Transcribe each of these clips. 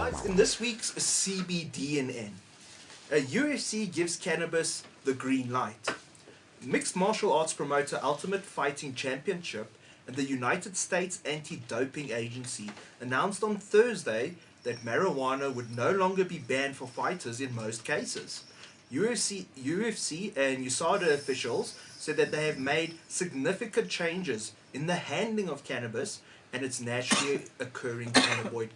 Guys, in this week's CBD&N, UFC gives cannabis the green light. Mixed martial arts promoter Ultimate Fighting Championship and the United States Anti-Doping Agency announced on Thursday that marijuana would no longer be banned for fighters in most cases. UFC and USADA officials said that they have made significant changes in the handling of cannabis and its naturally occurring cannabinoid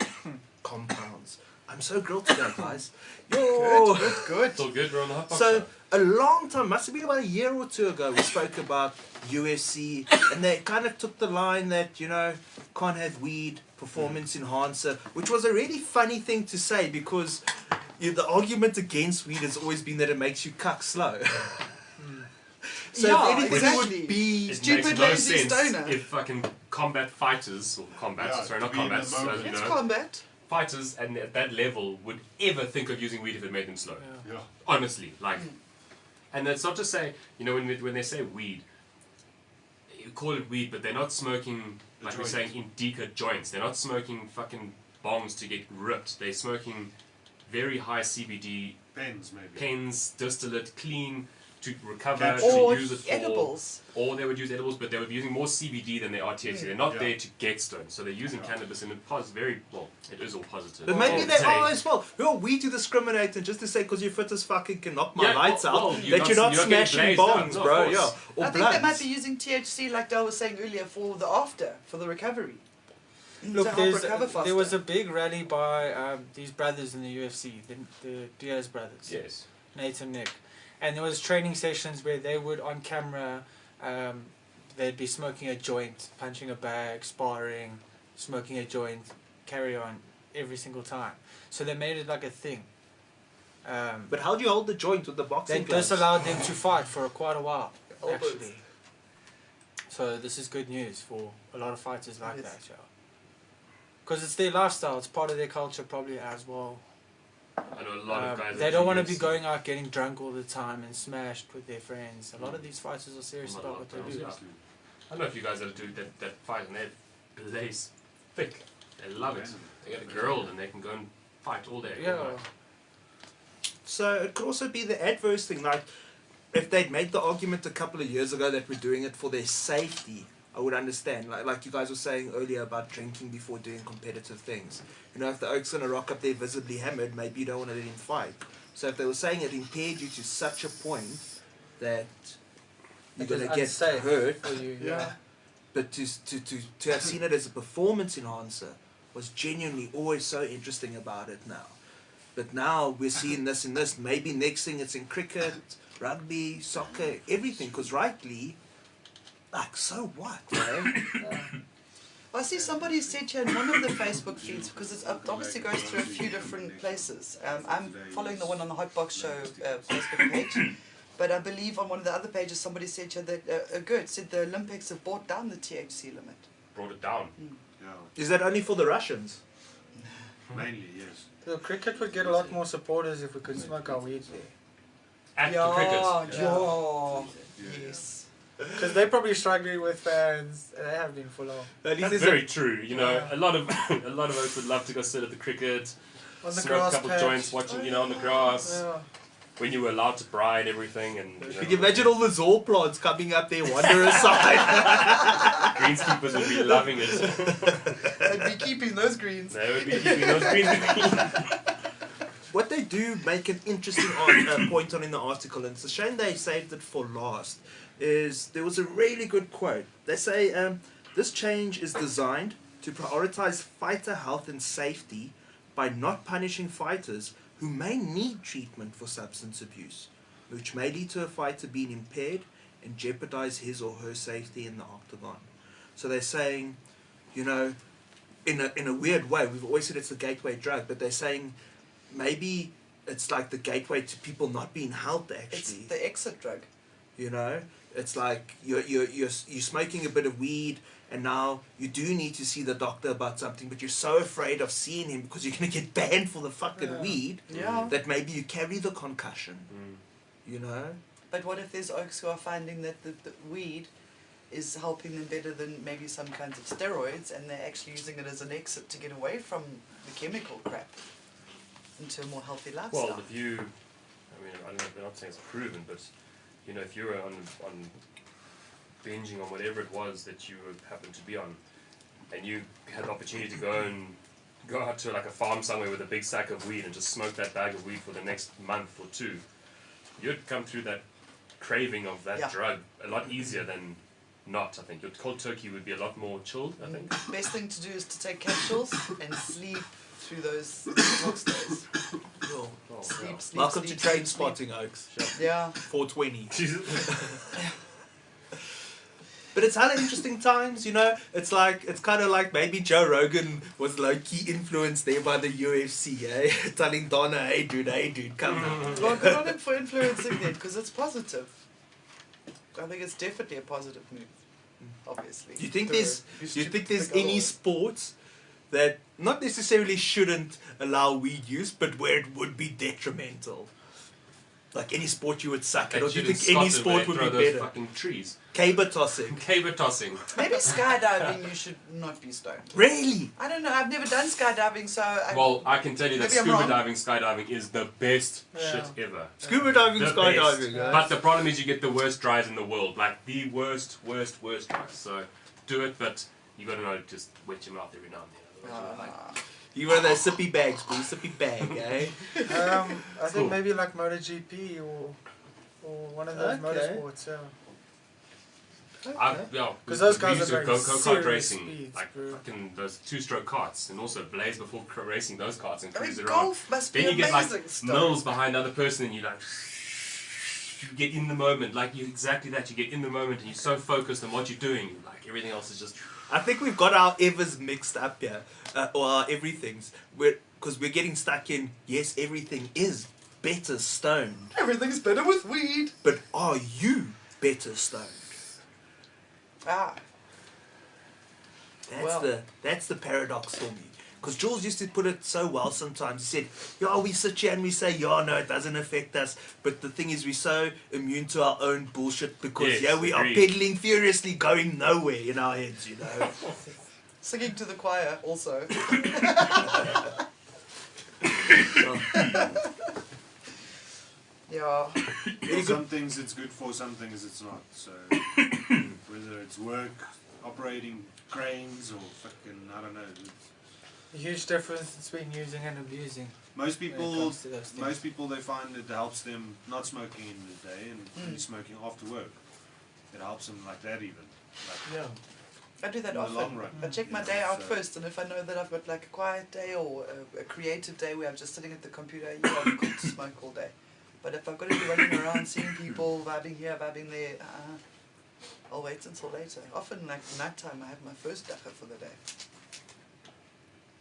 compounds. I'm so grilled today, guys. Yo. Good. It's all good, we're on the Hotbox. So, a long time, must have been about a year or two ago, we spoke about UFC, and they kind of took the line that, you know, can't have weed, performance enhancer, which was a really funny thing to say because the argument against weed has always been that it makes you cuck slow. So Yeah, if anything exactly. would be... it stupid, makes no lazy sense stoner. if fucking combat fighters, or combats, sorry, not combats, as you It's know, combat. fighters and at that level would ever think of using weed if it made them slow. Yeah. Honestly, like, and that's not to say, you know, when they say weed, you call it weed, but they're not smoking, like we're saying, indica joints. They're not smoking fucking bongs to get ripped. They're smoking very high CBD Pens, maybe. pens, distillate, clean, to recover, Capsules. to Or use it for... edibles. Or they would use edibles, but they would be using more CBD than they are THC. They're not Yeah. there to get stoned, so they're using cannabis and it's very, well, it is all positive. But maybe I they would say. are as well. Well, we do discriminate and just to say because you're fit as fucking can knock my Yeah, lights well, out, you're that you're not not getting smashing blazed out, bongs, no, of bro. course. Yeah, or I think they might blunts. be using THC, like Dale was saying earlier, for the after, for the recovery. Look, to help recover faster. there was a big rally by these brothers in the UFC, the Diaz brothers, Yes. Nate and Nick, and there was training sessions where they would on camera, they'd be smoking a joint, punching a bag, sparring, smoking a joint, carry on every single time. So they made it like a thing. But how do you hold the joint with the They boxing gloves? disallowed them to fight for quite a while, Elbows. actually. So this is good news for a lot of fighters like Yes. that, yeah. Because it's their lifestyle, it's part of their culture probably as well. I know a lot of guys. They that don't do want to be UFC. going out getting drunk all the time and smashed with their friends. A lot of these fighters are serious Not about a what lot, they do. yeah. I don't know if you guys that do that fight and they're blaze thick. They love it. They get a girl and they can go and fight all day. Yeah. all night. So it could also be the adverse thing, like if they'd made the argument a couple of years ago that we're doing it for their safety, I would understand. Like you guys were saying earlier about drinking before doing competitive things. You know, if the oak's gonna rock up there visibly hammered, maybe you don't want to let him fight. So if they were saying it impaired you to such a point that you're It was gonna get unsafe hurt, for you, Yeah. but to have seen it as a performance enhancer was genuinely always so interesting about it now. But now we're seeing this in this. Maybe next thing it's in cricket, rugby, soccer, everything. Because rightly, like, so what, right? I see somebody said here in one of the Facebook feeds, because it obviously goes through a few different places. I'm following the one on the Hotbox show Facebook page, but I believe on one of the other pages somebody said here that said the Olympics have brought down the THC limit. Brought it down. Yeah. Is that only for the Russians? Mainly, yes. The cricket would get a lot more supporters if we could smoke our weed there. At the cricket. Yes. Because they're probably struggling with fans. They have been for long. At least That's there's very true. You know, Yeah. a lot of us would love to go sit at the cricket, On the smoke grass a couple patch. joints, watching, you know, on the grass. Yeah. When you were allowed to bride everything and. You know, Can you imagine all the Zor plants coming up there, wander aside? greenskeepers would be loving it. They'd be keeping those greens. They would be keeping those greens clean. What they do make an interesting point on in the article, and it's a shame they saved it for last, is there was a really good quote. They say, this change is designed to prioritize fighter health and safety by not punishing fighters who may need treatment for substance abuse, which may lead to a fighter being impaired and jeopardize his or her safety in the octagon. So they're saying, you know, in a weird way, we've always said it's a gateway drug, but they're saying maybe it's like the gateway to people not being helped It's actually. the exit drug. You know, it's like you're smoking a bit of weed, and now you do need to see the doctor about something, but you're so afraid of seeing him because you're gonna get banned for the fucking weed Yeah. that maybe you carry the concussion. You know. But what if there's oaks who are finding that the weed is helping them better than maybe some kinds of steroids, and they're actually using it as an exit to get away from the chemical crap into a more healthy lifestyle. Well, if you, I mean, I'm not saying it's proven, but you know, if you're on binging on whatever it was that you happened to be on, and you had the opportunity to go out to like a farm somewhere with a big sack of weed and just smoke that bag of weed for the next month or two, you'd come through that craving of that drug a lot easier than not. I think your cold turkey would be a lot more chilled, I think. Best thing to do is to take capsules and sleep through those detox days. Cool. Sleep, Welcome sleep, to Train sleep, Spotting, Oaks. Yeah. 420. But it's hella interesting times, you know. It's kind of like maybe Joe Rogan was low-key influenced there by the UFC, eh? Telling Donna, hey dude, come on. Well, good on him for influencing that, because it's positive. I think it's definitely a positive move, obviously. Do you think there's any sports that not necessarily shouldn't allow weed use, but where it would be detrimental? Like any sport you would suck at, or do you think any sport would be better? Fucking trees. Caber tossing. Caber tossing. Maybe skydiving you should not be stoned. Really? I don't know, I've never done skydiving, so... I can tell you that maybe I'm scuba wrong. diving, skydiving is the best shit ever. Scuba diving, The skydiving. best. But the problem is you get the worst dries in the world. Like the worst dries. So do it, but you gotta know to just wet your mouth every now and then. Otherwise You wear those sippy bags, bro. Sippy bag, eh? I think maybe like MotoGP or one of those motorsports, yeah. Because those guys are go-kart going serious racing, speeds, like bro. fucking those two-stroke karts, and also Blaze before racing those karts and I mean, cruise around. golf must be Then you get like amazing stuff. mills behind the other person, and you like you get in the moment, like you exactly that. You get in the moment, and you're so focused on what you're doing, like everything else is just. I think we've got our evers mixed up here, or our everythings, because we're getting stuck in. Yes, everything is better stoned, Everything's better with weed. but are you better stoned? Ah, That's the paradox for me. Because Jules used to put it so well sometimes. He said, yeah, we sit here and we say, yeah, no, it doesn't affect us. But the thing is, we're so immune to our own bullshit because, Yes, we are agreed. pedaling furiously, going nowhere in our heads, you know. singing to the choir also. Yeah. Some things it's good for, some things it's not. So whether it's work, operating cranes, or fucking I don't know. A huge difference between using and abusing. Most when it people, comes to those things. most people, they find it helps them not smoking in the day and only smoking after work. It helps them like that even. Like, Yeah. I do that In the often. long run. I check my You day know, out so- first, and if I know that I've got like a quiet day or a creative day where I'm just sitting at the computer, I'm good to smoke all day. But if I've got to be running around, seeing people, vibing here, vibing there, I'll wait until later. Often, like nighttime, I have my first dacha for the day.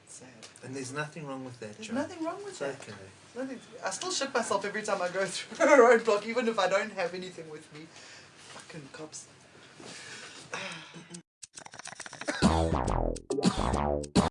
Sad. And there's nothing wrong with that, There's John. nothing wrong with It's that. okay. Nothing. I still shit myself every time I go through a roadblock, even if I don't have anything with me. Fucking cops.